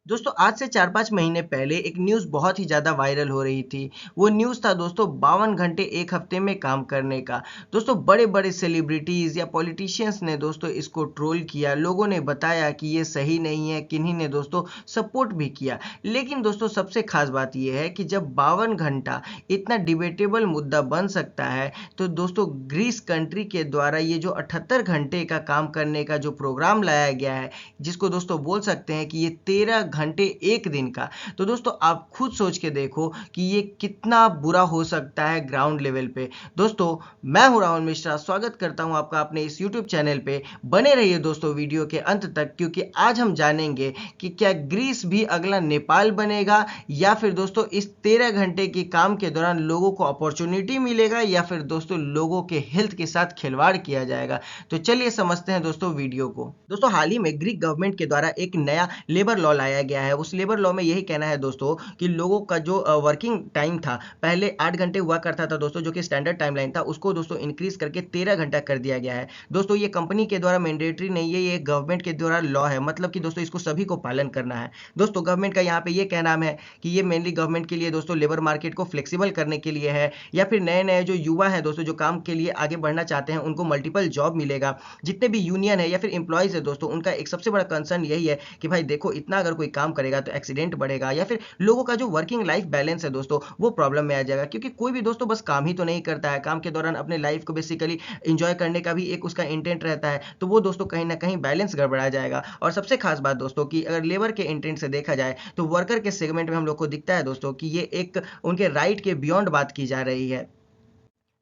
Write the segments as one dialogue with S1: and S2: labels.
S1: दोस्तों आज से 4-5 महीने पहले एक न्यूज़ बहुत ही ज़्यादा वायरल हो रही थी। वो न्यूज़ था दोस्तों 52 घंटे 1 हफ्ते में काम करने का। दोस्तों बड़े-बड़े सेलिब्रिटीज़ या पॉलिटिशियंस ने दोस्तों इसको ट्रोल किया। लोगों ने बताया कि ये सही नहीं है, किन्हीं ने दोस्तों सपोर्ट भी किया। लेकिन दोस्तों सबसे ख़ास बात ये है कि जब 52 घंटा इतना डिबेटेबल मुद्दा बन सकता है, तो दोस्तों ग्रीस कंट्री के द्वारा ये जो 78 घंटे का काम करने का जो प्रोग्राम लाया गया है, जिसको दोस्तों बोल सकते हैं कि ये 13 घंटे एक दिन का। तो दोस्तों आप खुद सोच के देखो कि ये कितना बुरा हो सकता है ग्राउंड लेवल पे। दोस्तों मैं हूं राहुल मिश्रा, स्वागत करता हूं आपका अपने इस यूट्यूब चैनल पे। बने रहिए दोस्तों वीडियो के अंत तक, क्योंकि आज हम जानेंगे कि क्या ग्रीस भी अगला नेपाल बनेगा, या फिर दोस्तों इस 13 घंटे के काम के दौरान लोगों को अपॉर्चुनिटी मिलेगा, या फिर दोस्तों लोगों के हेल्थ के साथ खिलवाड़ किया जाएगा। तो चलिए समझते हैं दोस्तों वीडियो को। दोस्तों हाल ही में ग्रीक गवर्नमेंट के द्वारा एक नया लेबर लॉ लाया गया है। उस लेबर लॉ में यही कहना है दोस्तों कि लोगों का जो वर्किंग टाइम था, पहले 8 घंटे हुआ करता था दोस्तों, जो कि स्टैंडर्ड टाइमलाइन था, उसको दोस्तों इंक्रीज करके 13 घंटा कर दिया गया है। दोस्तों ये कंपनी के द्वारा मैंडेटरी नहीं है, ये गवर्नमेंट के द्वारा लॉ है, मतलब कि दोस्तों इसको सभी को पालन करना है। दोस्तों गवर्नमेंट का यहाँ पे ये कहना है कि ये मेनली गवर्नमेंट के लिए दोस्तों लेबर मार्केट को फ्लेक्सिबल करने के लिए है, या फिर नए नए जो युवा है दोस्तों, जो काम के लिए आगे बढ़ना चाहते हैं, उनको मल्टीपल जॉब मिलेगा। जितने भी यूनियन है या फिर एम्प्लॉयज है दोस्तों, उनका एक सबसे बड़ा कंसर्न यही है कि भाई देखो, इतना अगर कोई काम करेगा तो एक्सीडेंट बढ़ेगा, या फिर लोगों का जो वर्किंग लाइफ बैलेंस है दोस्तों, वो प्रॉब्लम में आ जाएगा। क्योंकि कोई भी दोस्तों बस काम ही तो नहीं करता है, काम के दौरान अपने लाइफ को बेसिकली इंजॉय करने का भी एक उसका इंटेंट रहता है। तो वो दोस्तों कहीं ना कहीं बैलेंस गड़बड़ा जाएगा। और सबसे खास बात दोस्तों कि अगर लेबर के इंटेंट से देखा जाए, तो वर्कर के सेगमेंट में हम लोग को दिखता है दोस्तों कि ये एक उनके राइट के बियॉन्ड बात की जा रही है।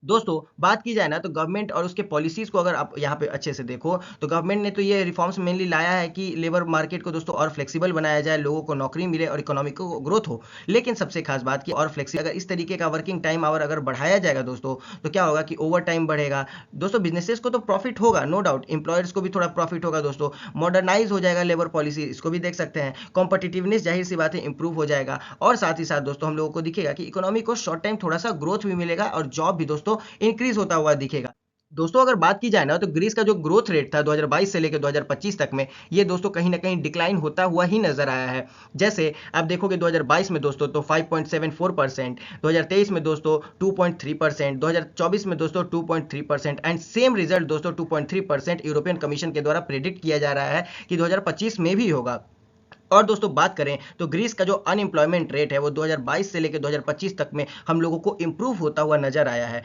S1: दोस्तों बात की जाए ना, तो गवर्नमेंट और उसके पॉलिसीज को अगर आप यहाँ पे अच्छे से देखो, तो गवर्नमेंट ने तो ये रिफॉर्म्स मेनली लाया है कि लेबर मार्केट को दोस्तों और फ्लेक्सिबल बनाया जाए, लोगों को नौकरी मिले और इकोनॉमी को ग्रोथ हो। लेकिन सबसे खास बात की और फ्लेक्सिबल, अगर इस तरीके का वर्किंग टाइम आवर अगर बढ़ाया जाएगा दोस्तों, तो क्या होगा कि ओवर टाइम बढ़ेगा। दोस्तों बिजनेसेस को तो प्रॉफिट होगा, नो डाउट, एम्प्लॉयर्स को भी थोड़ा प्रॉफिट होगा दोस्तों। मॉडर्नाइज हो जाएगा लेबर पॉलिसी, इसको भी देख सकते हैं। कॉम्पिटिटिवनेस जाहिर सी बात है इंप्रूव हो जाएगा। और साथ ही साथ दोस्तों हम लोगों को दिखेगा कि इकोनॉमी को शॉर्ट टाइम थोड़ा सा ग्रोथ भी मिलेगा, और जॉब भी दोस्तों इंक्रीज होता हुआ दिखेगा। दोस्तों अगर बात की जाए ना, तो ग्रीस का जो ग्रोथ रेट था 2022 से लेकर 2025 तक में, ये दोस्तों कहीं ना कहीं डिक्लाइन होता हुआ ही नजर आया है। जैसे आप देखोगे 2022 में दोस्तों तो 5.74%, 2023 में दोस्तों 2.3%, 2024 में दोस्तों 2.3%, एंड सेम रिजल्ट दोस्तों 2.3% यूरोपियन कमीशन के द्वारा प्रेडिक्ट किया जा रहा है कि 2025 में भी होगा। और दोस्तों बात करें तो ग्रीस का जो अनएम्प्लॉयमेंट रेट है, वो 2022 से लेकर 2025 तक में हम लोगों को इंप्रूव होता हुआ नजर आया है।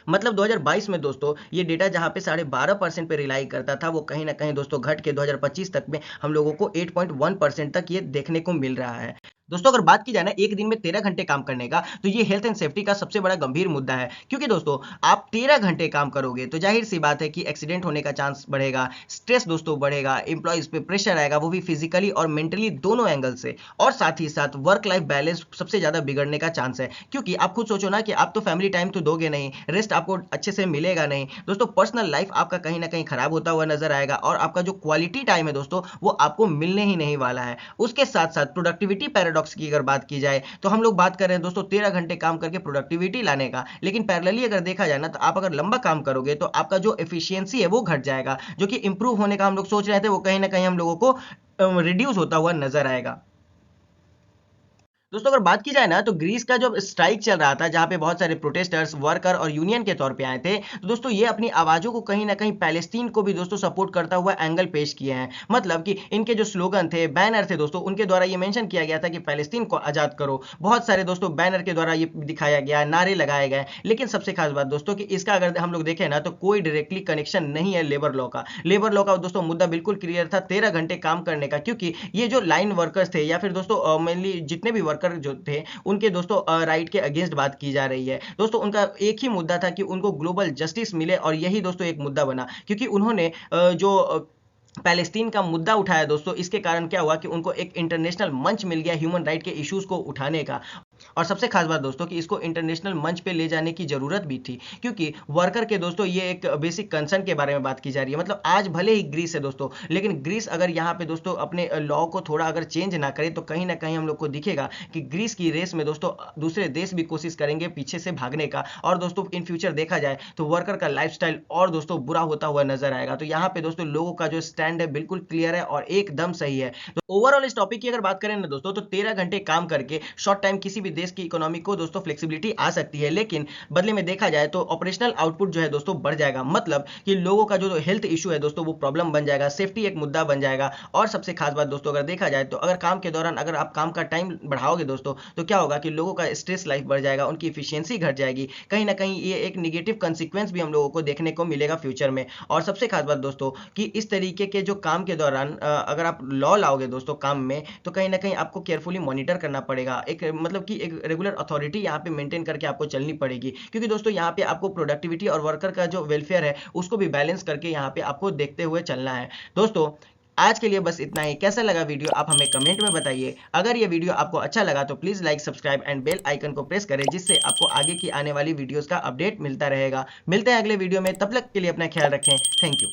S1: मतलब 2022 में दोस्तों ये डेटा जहां पे 12.5% पे रिलाई करता था, वो कहीं ना कहीं दोस्तों घट के 2025 तक में हम लोगों को 8.1% तक ये देखने को मिल रहा है। दोस्तों अगर बात की जाए ना एक दिन में 13 घंटे काम करने का, तो ये हेल्थ एंड सेफ्टी का सबसे बड़ा गंभीर मुद्दा है। क्योंकि दोस्तों आप 13 घंटे काम करोगे तो जाहिर सी बात है कि एक्सीडेंट होने का चांस बढ़ेगा, स्ट्रेस दोस्तों बढ़ेगा, इंप्लॉइज पे प्रेशर आएगा, वो भी फिजिकली और मेंटली दोनों एंगल से। और साथ ही साथ वर्क लाइफ बैलेंस सबसे ज्यादा बिगड़ने का चांस है। क्योंकि आप खुद सोचो ना कि आप तो फैमिली टाइम तो दोगे नहीं, रेस्ट आपको अच्छे से मिलेगा नहीं दोस्तों, पर्सनल लाइफ आपका कहीं ना कहीं खराब होता हुआ नजर आएगा, और आपका जो क्वालिटी टाइम है दोस्तों, वो आपको मिलने ही नहीं वाला है। उसके साथ साथ प्रोडक्टिविटी पैराडॉक्स की अगर बात की जाए, तो हम लोग बात कर रहे हैं दोस्तों 13 घंटे काम करके प्रोडक्टिविटी लाने का, लेकिन पैरेलली अगर देखा जाए ना, तो आप अगर लंबा काम करोगे तो आपका जो एफिशिएंसी है वो घट जाएगा। जो कि इंप्रूव होने का हम लोग सोच रहे थे, वो कहीं ना कहीं हम लोगों को रिड्यूस होता हुआ नजर आएगा। दोस्तों अगर बात की जाए ना, तो ग्रीस का जो स्ट्राइक चल रहा था, जहां पे बहुत सारे प्रोटेस्टर्स वर्कर और यूनियन के तौर पे आए थे, तो दोस्तों ये अपनी आवाजों को कहीं ना कहीं पैलेस्टीन को भी दोस्तों सपोर्ट करता हुआ एंगल पेश किए हैं। मतलब कि इनके जो स्लोगन थे, बैनर थे दोस्तों, उनके द्वारा ये मेंशन किया गया था कि पैलेस्टीन को आजाद करो। बहुत सारे दोस्तों बैनर के द्वारा ये दिखाया गया, नारे लगाए गए। लेकिन सबसे खास बात दोस्तों कि इसका अगर हम लोग देखें ना, तो कोई डायरेक्टली कनेक्शन नहीं है लेबर लॉ का। लेबर लॉ का दोस्तों मुद्दा बिल्कुल क्लियर था, 13 घंटे काम करने का। क्योंकि ये जो लाइन वर्कर्स थे, या फिर दोस्तों मेनली जितने भी वर्कर जो थे, उनके दोस्तों राइट के अगेंस्ट बात की जा रही है। दोस्तों उनका एक ही मुद्दा था कि उनको ग्लोबल जस्टिस मिले, और यही दोस्तों एक मुद्दा बना। क्योंकि उन्होंने जो पैलेस्टीन का मुद्दा उठाया दोस्तों, इसके कारण क्या हुआ कि उनको एक इंटरनेशनल मंच मिल गया ह्यूमन राइट के इश्यूज को उठाने का। और सबसे खास बात दोस्तों कि इसको इंटरनेशनल मंच पे ले जाने की जरूरत भी थी, क्योंकि वर्कर के दोस्तों ये एक बेसिक कंसर्न के बारे में बात की जा रही है। मतलब आज भले ही ग्रीस है दोस्तों, लेकिन ग्रीस अगर यहाँ पे दोस्तों अपने लॉ को थोड़ा अगर चेंज ना करे तो कहीं ना कहीं हम लोग को दिखेगा कि ग्रीस की रेस में दोस्तों दूसरे देश भी कोशिश करेंगे पीछे से भागने का, और दोस्तों इन फ्यूचर देखा जाए तो वर्कर का लाइफस्टाइल और दोस्तों बुरा होता हुआ नजर आएगा। तो यहाँ पे दोस्तों लोगों का जो स्टैंड है बिल्कुल क्लियर है और एकदम सही है। तो ओवरऑल इस टॉपिक की अगर बात करें ना दोस्तों, तो 13 घंटे काम करके शॉर्ट टाइम किसी भी देश की इकोनॉमी को दोस्तों फ्लेक्सिबिलिटी आ सकती है, लेकिन बदले में देखा जाए तो ऑपरेशनल आउटपुट जो है दोस्तों बढ़ जाएगा। मतलब कि लोगों का जो हेल्थ इशू है दोस्तों वो प्रॉब्लम बन जाएगा, सेफ्टी एक मुद्दा बन जाएगा। और सबसे खास बात दोस्तों अगर देखा जाए तो अगर काम के दौरान अगर आप काम का टाइम बढ़ाओगे दोस्तों, तो क्या होगा कि लोगों का स्ट्रेस लाइफ बढ़ जाएगा, उनकी इफिशियंसी घट जाएगी। कहीं ना कहीं ये एक निगेटिव कंसिक्वेंस भी हम लोगों को देखने को मिलेगा फ्यूचर में। और सबसे खास बात दोस्तों कि इस तरीके के जो काम के दौरान अगर आप लॉ लाओगे दोस्तों काम में, तो कहीं ना कहीं आपको केयरफुली मॉनिटर करना पड़ेगा। एक मतलब कि एक रेगुलर अथॉरिटी यहाँ पे मेंटेन करके आपको चलनी पड़ेगी, क्योंकि दोस्तों यहाँ पे आपको प्रोडक्टिविटी और वर्कर का जो वेलफेयर है उसको भी बैलेंस करके यहाँ पे आपको देखते हुए चलना है। दोस्तों आज के लिए बस इतना ही। कैसा लगा वीडियो आप हमें कमेंट में बताइए। अगर ये वीडियो आपको अच्छा लगा तो please like, subscribe and bell icon को प्रेस करें, जिससे आपको आगे की आने वाली वीडियोस का अपडेट मिलता रहेगा। मिलते हैं अगले वीडियो में, तब तक के लिए अपना ख्याल रखें। Thank you.